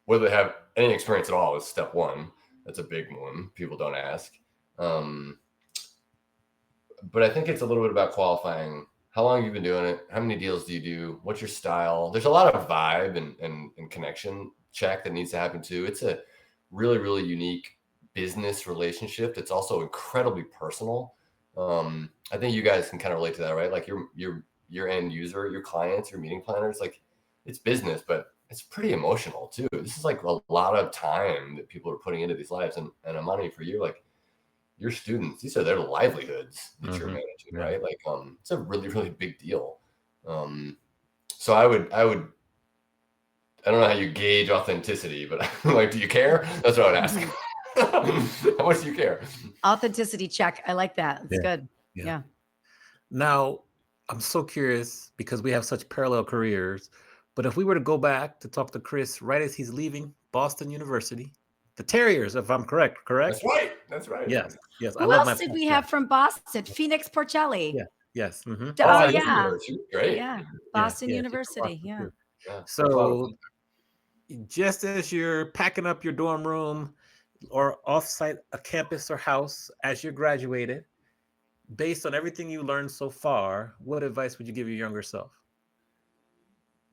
Whether they have any experience at all is step one. That's a big one. People don't ask. But I think it's a little bit about qualifying. How long have you been doing it? How many deals do you do? What's your style? There's a lot of vibe and connection check that needs to happen too. It's a really, really unique business relationship that's also incredibly personal. I think you guys can kind of relate to that, right? Like your end user, your clients, your meeting planners, like, it's business, but it's pretty emotional too. This is like a lot of time that people are putting into these lives, and Amani, for you, like, your students, these are their livelihoods that you're managing, right? Like, it's a really, really big deal. So I don't know how you gauge authenticity, but like, do you care? That's what I would ask. How much do you care? Authenticity check. I like that. It's good. Yeah. Now, I'm so curious because we have such parallel careers, but if we were to go back to talk to Chris right as he's leaving Boston University, the Terriers, if I'm correct? That's right. Yes. Who else did we have from Boston? Phoenix Porcelli. Yeah. Yes. Oh, yeah. Great. Yeah. Boston University. Yeah. So just as you're packing up your dorm room or offsite a campus or house as you're graduated, based on everything you learned so far, what advice would you give your younger self?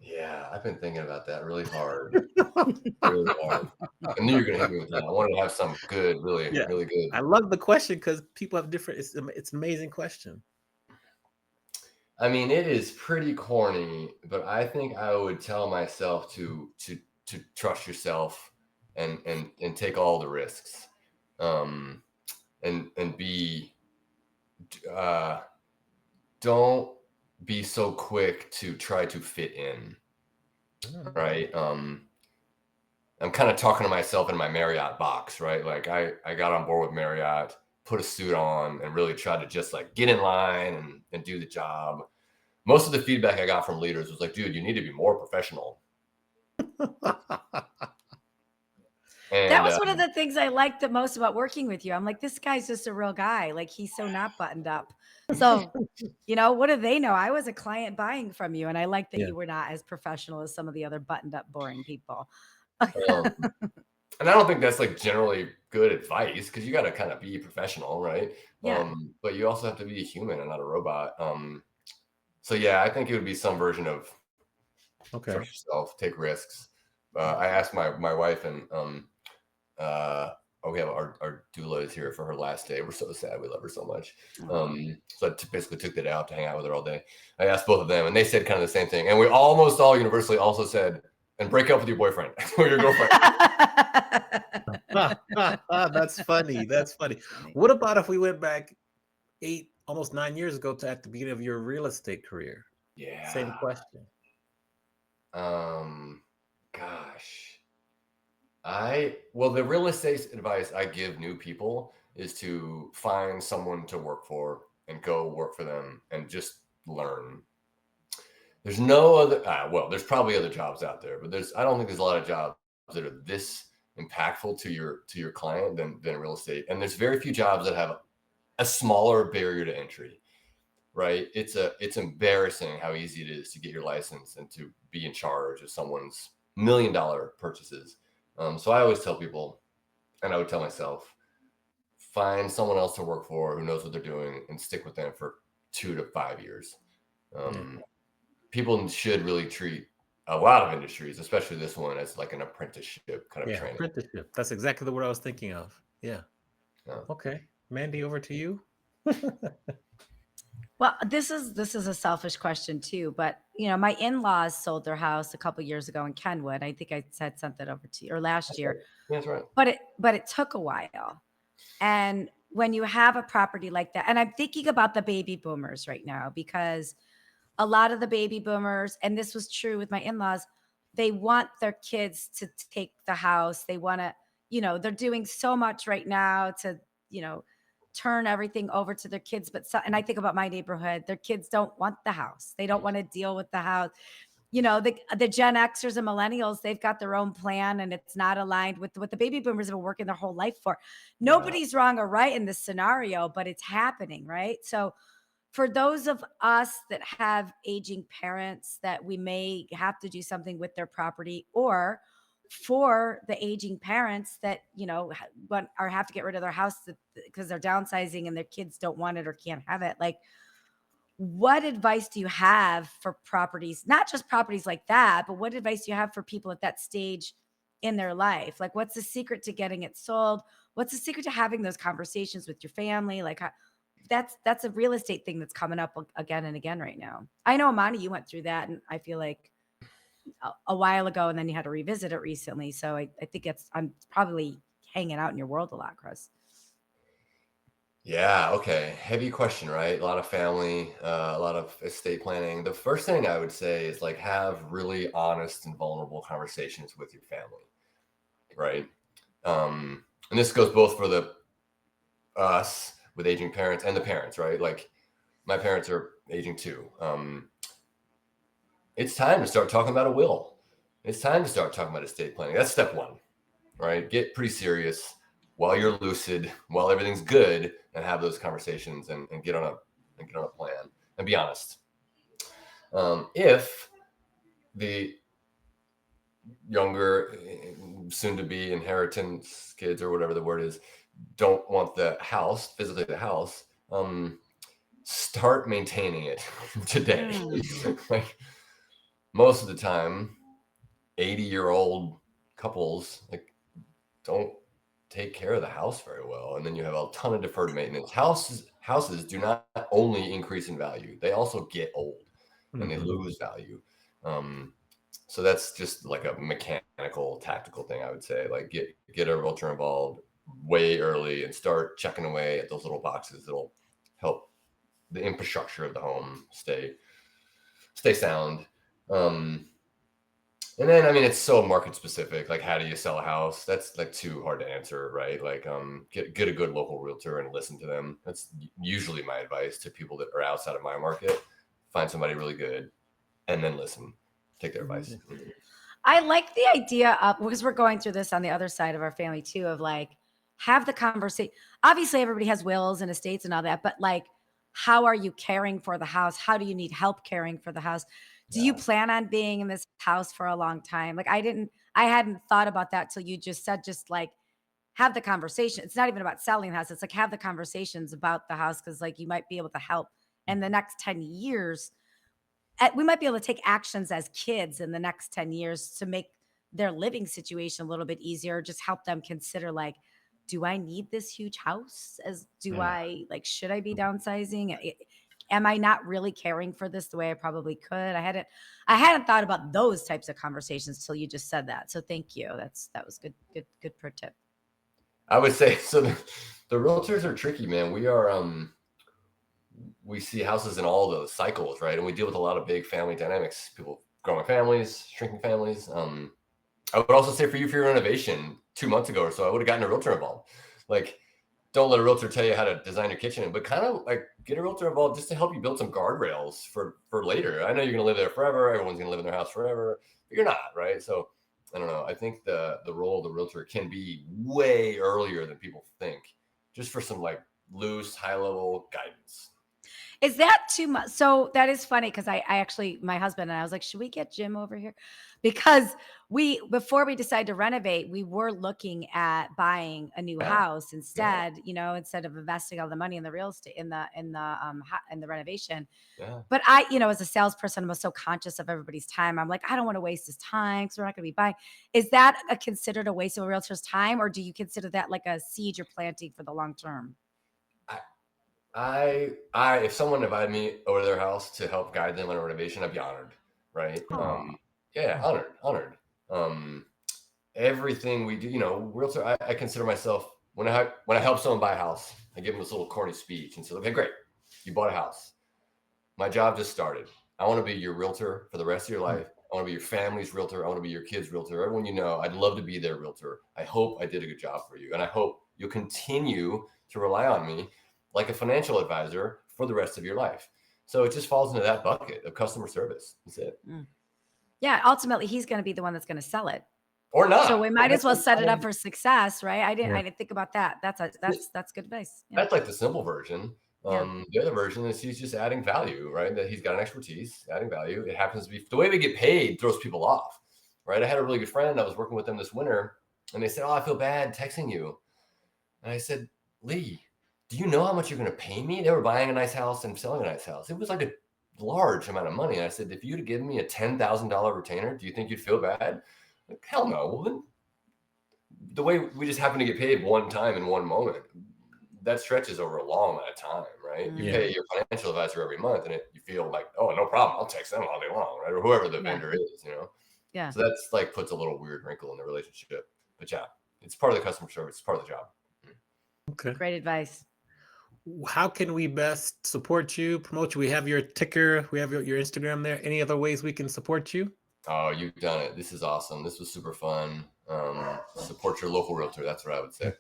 Yeah, I've been thinking about that really hard. Really hard. I knew you were going to hit me with that. I wanted to have some good, really good. I love the question because people have different, it's an amazing question. I mean, it is pretty corny, but I think I would tell myself to trust yourself and take all the risks, and be, don't be so quick to try to fit in, right? I'm kind of talking to myself in my Marriott box, right? Like I got on board with Marriott, put a suit on, and really tried to just like get in line and do the job. Most of the feedback I got from leaders was like, dude, you need to be more professional. That was one of the things I liked the most about working with you. I'm like, this guy's just a real guy. Like, he's so not buttoned up. So, what do they know? I was a client buying from you, and I like that you were not as professional as some of the other buttoned up, boring people. And I don't think that's like generally good advice, because you got to kind of be professional, right? Yeah. But you also have to be a human and not a robot. So yeah, I think it would be some version of trust yourself, take risks. I asked my wife, and we have our doula is here for her last day. We're so sad. We love her so much. So I basically took that out to hang out with her all day. I asked both of them, and they said kind of the same thing. And we almost all universally also said, and break up with your boyfriend or your girlfriend. That's funny. That's funny. What about if we went back 8, almost 9 years ago to at the beginning of your real estate career? Yeah. Same question. Gosh. The real estate advice I give new people is to find someone to work for and go work for them and just learn. There's no other, there's probably other jobs out there, but I don't think there's a lot of jobs that are this impactful to your client than real estate. And there's very few jobs that have a smaller barrier to entry, right? It's embarrassing how easy it is to get your license and to be in charge of someone's $1 million purchases. So I always tell people, and I would tell myself, find someone else to work for who knows what they're doing and stick with them for 2 to 5 years. People should really treat a lot of industries, especially this one, as like an apprenticeship kind of training. Apprenticeship. That's exactly what I was thinking of. Yeah. Okay. Mandi, over to you. Well, this is a selfish question too, but my in-laws sold their house a couple years ago in Kenwood. I think I said something over to you, or last year. That's right. But it took a while. And when you have a property like that, and I'm thinking about the baby boomers right now, because a lot of the baby boomers, and this was true with my in-laws, they want their kids to take the house. They want to, they're doing so much right now to, turn everything over to their kids. And I think about my neighborhood, their kids don't want the house. They don't want to deal with the house. The Gen Xers and millennials, they've got their own plan, and it's not aligned with what the baby boomers have been working their whole life for. Nobody's wrong or right in this scenario, but it's happening, right? So for those of us that have aging parents that we may have to do something with their property, or for the aging parents that, or have to get rid of their house because they're downsizing and their kids don't want it or can't have it. Like, what advice do you have for properties, not just properties like that, but what advice do you have for people at that stage in their life? Like, what's the secret to getting it sold? What's the secret to having those conversations with your family? Like, that's a real estate thing that's coming up again and again right now. I know, Amani, you went through that, and I feel like a while ago, and then you had to revisit it recently. So I think I'm probably hanging out in your world a lot, Chris. Yeah. Okay. Heavy question, right? A lot of family, a lot of estate planning. The first thing I would say is like have really honest and vulnerable conversations with your family, right? And this goes both for us with aging parents and the parents, right? Like my parents are aging too. It's time to start talking about a will. It's time to start talking about estate planning. That's step one, right? Get pretty serious while you're lucid, while everything's good, and have those conversations and get on a plan and be honest. If the younger, soon to be inheritance kids or whatever the word is, don't want the house, physically the house, start maintaining it today. Like most of the time, 80-year-old couples like don't take care of the house very well, and then you have a ton of deferred maintenance. Houses do not only increase in value, they also get old and they lose value. So that's just like a mechanical, tactical thing I would say. Like get a realtor involved way early and start checking away at those little boxes that'll help the infrastructure of the home stay sound. And then, I mean, it's so market specific. Like, how do you sell a house? That's like too hard to answer, right? Like, get a good local realtor and listen to them. That's usually my advice to people that are outside of my market. Find somebody really good, and then listen. Take their advice. I like the idea of, because we're going through this on the other side of our family too, of like, have the conversation. Obviously, everybody has wills and estates and all that, but like, how are you caring for the house? How do you need help caring for the house? Do you plan on being in this house for a long time? Like, I hadn't thought about that till you just said, just like, have the conversation. It's not even about selling the house. It's like, have the conversations about the house. Cause like, you might be able to help in the next 10 years. We might be able to take actions as kids in the next 10 years to make their living situation a little bit easier. Just help them consider like, do I need this huge house? Should I be downsizing? Am I not really caring for this the way I probably could? I hadn't thought about those types of conversations till you just said that. So thank you. That was good pro tip. I would say, so the realtors are tricky, man. We see houses in all those cycles, right? And we deal with a lot of big family dynamics, people growing families, shrinking families. I would also say for your renovation 2 months ago or so, I would have gotten a realtor involved. Like, don't let a realtor tell you how to design your kitchen, but kind of like get a realtor involved just to help you build some guardrails for later. I know you're going to live there forever. Everyone's going to live in their house forever, but you're not, right? So I don't know. I think the role of the realtor can be way earlier than people think, just for some like loose, high level guidance. Is that too much? So that is funny because I actually, my husband and I was like, should we get Jim over here? Because before we decided to renovate, we were looking at buying a new house instead, instead of investing all the money in the real estate, in the renovation. Yeah. But I, as a salesperson, I was so conscious of everybody's time. I'm like, I don't want to waste his time because we're not going to be buying. Is that considered a waste of a realtor's time? Or do you consider that like a seed you're planting for the long term? If someone invited me over to their house to help guide them on a renovation, I'd be honored, right? Honored. Everything we do, realtor, I consider myself, when I help someone buy a house, I give them this little corny speech and say, okay, great, you bought a house. My job just started. I want to be your realtor for the rest of your life. I want to be your family's realtor. I want to be your kid's realtor. Everyone I'd love to be their realtor. I hope I did a good job for you. And I hope you'll continue to rely on me like a financial advisor for the rest of your life. So it just falls into that bucket of customer service. That's it. Yeah. Ultimately, he's going to be the one that's going to sell it. Or not. So we might as well set it up for success, right? I didn't think about that. That's good advice. Yeah. That's like the simple version. The other version is he's just adding value, right? That he's got an expertise, adding value. It happens to be the way we get paid throws people off, right? I had a really good friend. I was working with them this winter, and they said, "Oh, I feel bad texting you." And I said, "Lee, do you know how much you're going to pay me?" They were buying a nice house and selling a nice house. It was like a large amount of money. And I said, if you'd have given me a $10,000 retainer, do you think you'd feel bad? Like, hell no. Well, then the way we just happen to get paid one time in one moment, that stretches over a long amount of time, right? You pay your financial advisor every month and you feel like, oh, no problem. I'll text them all day long, right? Or whoever the vendor is, Yeah. So that's like puts a little weird wrinkle in the relationship. But yeah, it's part of the customer service. It's part of the job. Okay. Great advice. How can we best support you, promote you? We have your ticker. We have your Instagram there. Any other ways we can support you? Oh, you've done it. This is awesome. This was super fun. Support your local realtor. That's what I would say.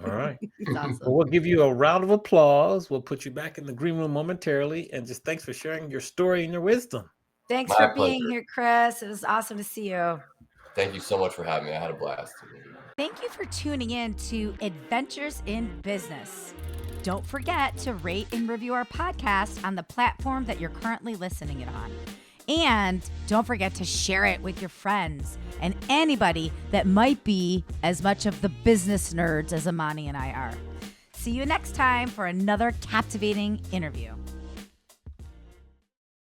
All right. Awesome. Well, we'll give you a round of applause. We'll put you back in the green room momentarily. And just thanks for sharing your story and your wisdom. Thanks for being here, Chris. It was awesome to see you. Thank you so much for having me. I had a blast. Thank you for tuning in to Adventures in Business. Don't forget to rate and review our podcast on the platform that you're currently listening it on. And don't forget to share it with your friends and anybody that might be as much of the business nerds as Amani and I are. See you next time for another captivating interview.